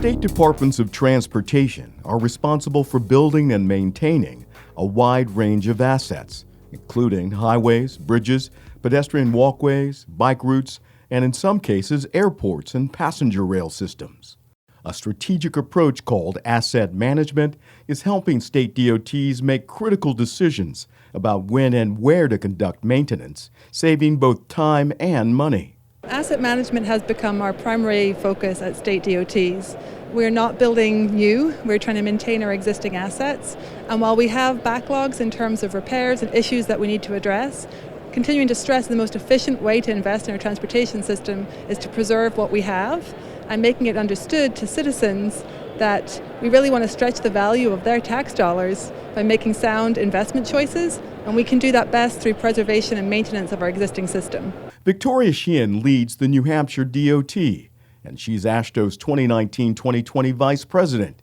State Departments of Transportation are responsible for building and maintaining a wide range of assets, including highways, bridges, pedestrian walkways, bike routes, and in some cases, airports and passenger rail systems. A strategic approach called asset management is helping state DOTs make critical decisions about when and where to conduct maintenance, saving both time and money. Asset management has become our primary focus at state DOTs. We're not building new, we're trying to maintain our existing assets. And while we have backlogs in terms of repairs and issues that we need to address, continuing to stress the most efficient way to invest in our transportation system is to preserve what we have and making it understood to citizens that we really want to stretch the value of their tax dollars by making sound investment choices, and we can do that best through preservation and maintenance of our existing system. Victoria Sheehan leads the New Hampshire DOT, and she's AASHTO's 2019-2020 Vice President.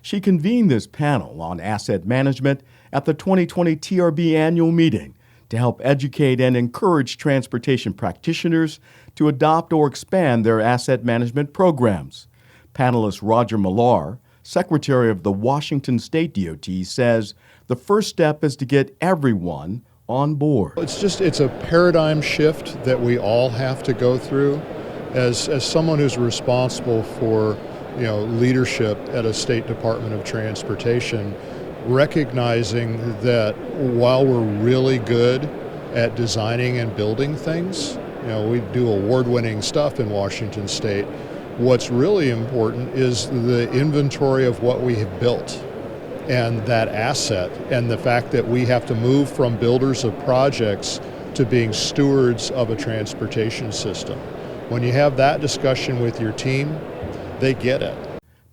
She convened this panel on asset management at the 2020 TRB annual meeting to help educate and encourage transportation practitioners to adopt or expand their asset management programs. Panelist Roger MILLAR, Secretary of the Washington State DOT, says the first step is to get everyone on board. It's a paradigm shift that we all have to go through. As someone who's responsible for leadership at a State Department of Transportation, recognizing that while we're really good at designing and building things, we do award-winning stuff in Washington State, what's really important is the inventory of what we have built and that asset, and the fact that we have to move from builders of projects to being stewards of a transportation system. When you have that discussion with your team, they get it.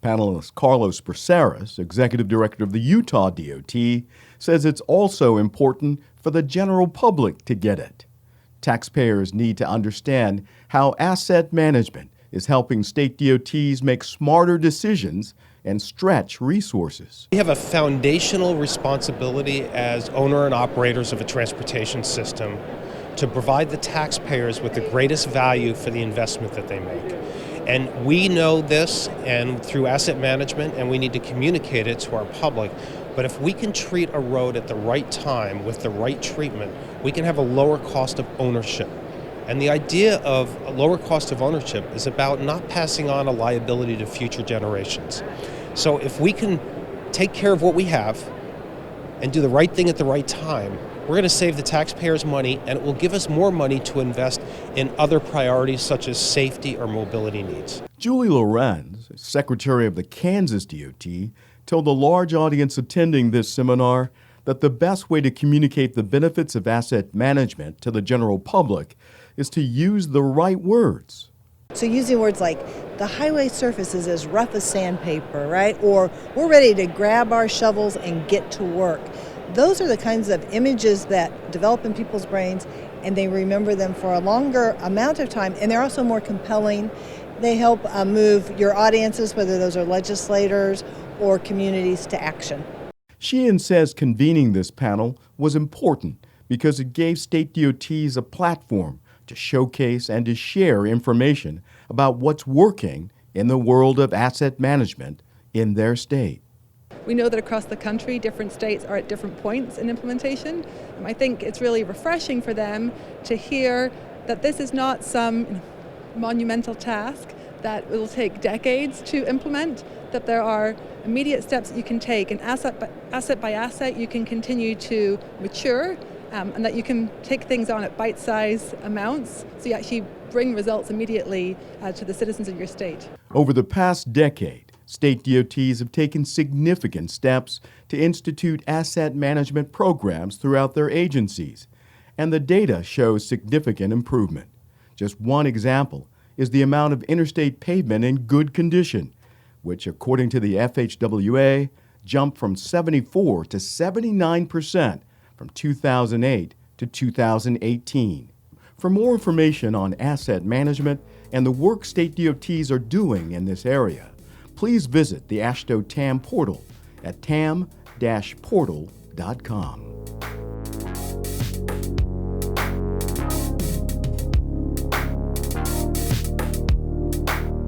Panelist Carlos BRACERAS, Executive Director of the Utah DOT, says it's also important for the general public to get it. Taxpayers need to understand how asset management is helping state DOTs make smarter decisions and stretch resources. We have a foundational responsibility as owner and operators of a transportation system to provide the taxpayers with the greatest value for the investment that they make. And we know this and through asset management, and we need to communicate it to our public. But if we can treat a road at the right time with the right treatment, we can have a lower cost of ownership. And the idea of a lower cost of ownership is about not passing on a liability to future generations. So if we can take care of what we have and do the right thing at the right time, we're going to save the taxpayers money, and it will give us more money to invest in other priorities such as safety or mobility needs. Julie Lorenz, Secretary of the Kansas DOT, told the large audience attending this seminar that the best way to communicate the benefits of asset management to the general public is to use the right words. So using words like, the highway surface is as rough as sandpaper, right? Or we're ready to grab our shovels and get to work. Those are the kinds of images that develop in people's brains, and they remember them for a longer amount of time, and they're also more compelling. They help move your audiences, whether those are legislators or communities, to action. Sheehan says convening this panel was important because it gave state DOTs a platform to showcase and to share information about what's working in the world of asset management in their state. We know that across the country, different states are at different points in implementation. And I think it's really refreshing for them to hear that this is not some monumental task that will take decades to implement, that there are immediate steps that you can take, and asset by asset you can continue to mature, and that you can take things on at bite-sized amounts so you actually bring results immediately to the citizens of your state. Over the past decade, state DOTs have taken significant steps to institute asset management programs throughout their agencies, and the data shows significant improvement. Just one example is the amount of interstate pavement in good condition, which, according to the FHWA, jumped from 74% to 79% from 2008 to 2018. For more information on asset management and the work state DOTs are doing in this area, please visit the AASHTO TAM portal at tam-portal.com.